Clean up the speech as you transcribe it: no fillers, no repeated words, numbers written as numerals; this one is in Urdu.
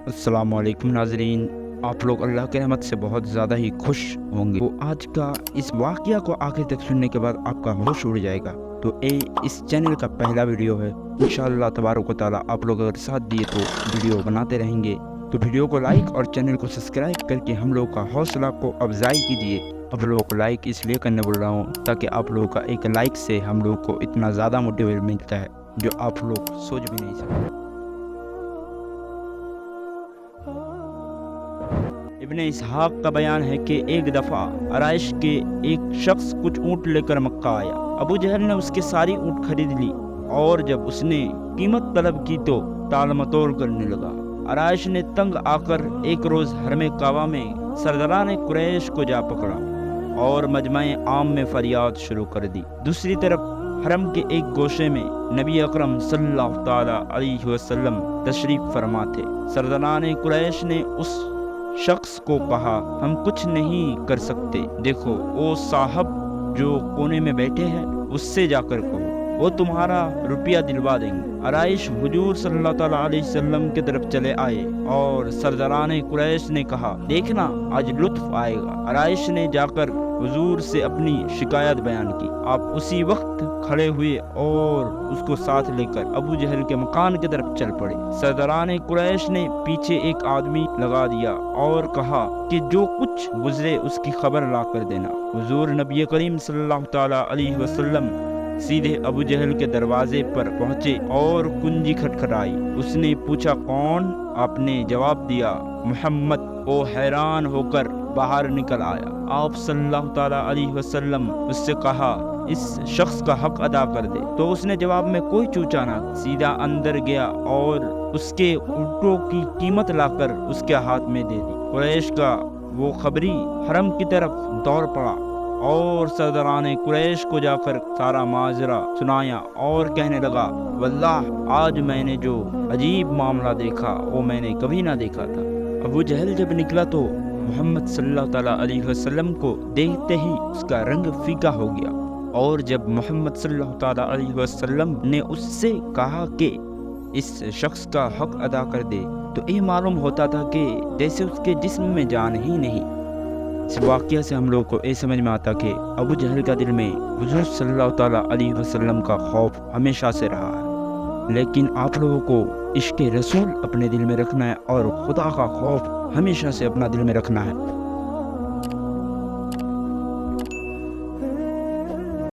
السلام علیکم ناظرین، آپ لوگ اللہ کے رحمت سے بہت زیادہ ہی خوش ہوں گے۔ تو آج کا اس واقعہ کو آخر تک سننے کے بعد آپ کا ہوش اڑ جائے گا۔ تو اس چینل کا پہلا ویڈیو ہے، انشاءاللہ تبارک و تعالیٰ آپ لوگ اگر ساتھ دیے تو ویڈیو بناتے رہیں گے۔ تو ویڈیو کو لائک اور چینل کو سبسکرائب کر کے ہم لوگ کا حوصلہ کو افزائی کیجیے۔ آپ لوگوں کو لائک اس لیے کرنے بول رہا ہوں تاکہ آپ لوگوں کا ایک لائک سے ہم لوگ کو اتنا زیادہ موٹیویٹ ملتا ہے جو آپ لوگ سوچ بھی نہیں سکتے۔ ابن اسحاق کا بیان ہے کہ ایک دفعہ عرائش کے ایک شخص کچھ اونٹ لے کر مکہ آیا۔ ابو جہل نے اس کی ساری اونٹ خرید لی اور جب اس نے قیمت طلب کی تو ٹال مٹول کرنے لگا۔ عرائش نے تنگ آ کر ایک روز حرم کعبہ میں سرداران قریش کو جا پکڑا اور مجمع عام میں فریاد شروع کر دی۔ دوسری طرف حرم کے ایک گوشے میں نبی اکرم صلی اللہ تعالی علیہ وسلم تشریف فرما تھے۔ سرداران قریش نے اس شخص کو کہا، ہم کچھ نہیں کر سکتے، دیکھو وہ صاحب جو کونے میں بیٹھے ہیں اس سے جا کر کہو، وہ تمہارا روپیہ دلوا دیں گے۔ عرائش حضور صلی اللہ تعالیٰ علیہ وسلم کی طرف چلے آئے اور سرداران قریش نے کہا، دیکھنا آج لطف آئے گا۔ عرائش نے جا کر حضور سے اپنی شکایت بیان کی۔ آپ اسی وقت کھڑے ہوئے اور اس کو ساتھ لے کر ابو جہل کے مکان کی طرف چل پڑے۔ سرداران قریش نے پیچھے ایک آدمی لگا دیا اور کہا کہ جو کچھ گزرے اس کی خبر لا کر دینا۔ حضور نبی کریم صلی اللہ تعالیٰ علیہ وسلم سیدھے ابو جہل کے دروازے پر پہنچے اور کنجی کھٹکھٹائی۔ اس نے پوچھا، کون؟ آپ نے جواب دیا، محمد۔ وہ حیران ہو کر باہر نکل آیا۔ آپ صلی اللہ تعالیٰ علیہ وسلم اس سے کہا، اس شخص کا حق ادا کر دے۔ تو اس نے جواب میں کوئی چوچا نہ، سیدھا اندر گیا اور اس کے اونٹوں کی قیمت لا کر اس کے ہاتھ میں دے دی۔ قریش کا وہ خبری حرم کی طرف دوڑ پڑا اور سرداران قریش کو جا کر سارا ماجرا سنایا اور کہنے لگا، واللہ آج میں نے جو عجیب معاملہ دیکھا وہ میں نے کبھی نہ دیکھا تھا۔ ابو جہل جب نکلا تو محمد صلی اللہ تعالیٰ علیہ وسلم کو دیکھتے ہی اس کا رنگ فیکا ہو گیا، اور جب محمد صلی اللہ تعالیٰ علیہ وسلم نے اس سے کہا کہ اس شخص کا حق ادا کر دے تو یہ معلوم ہوتا تھا کہ جیسے اس کے جسم میں جان ہی نہیں۔ اس واقعہ سے ہم لوگ کو یہ سمجھ میں آتا کہ ابو جہل کا دل میں حضور صلی اللہ تعالیٰ علیہ وسلم کا خوف ہمیشہ سے رہا ہے، لیکن آپ لوگوں کو عشق رسول اپنے دل میں رکھنا ہے اور خدا کا خوف ہمیشہ سے اپنا دل میں رکھنا ہے۔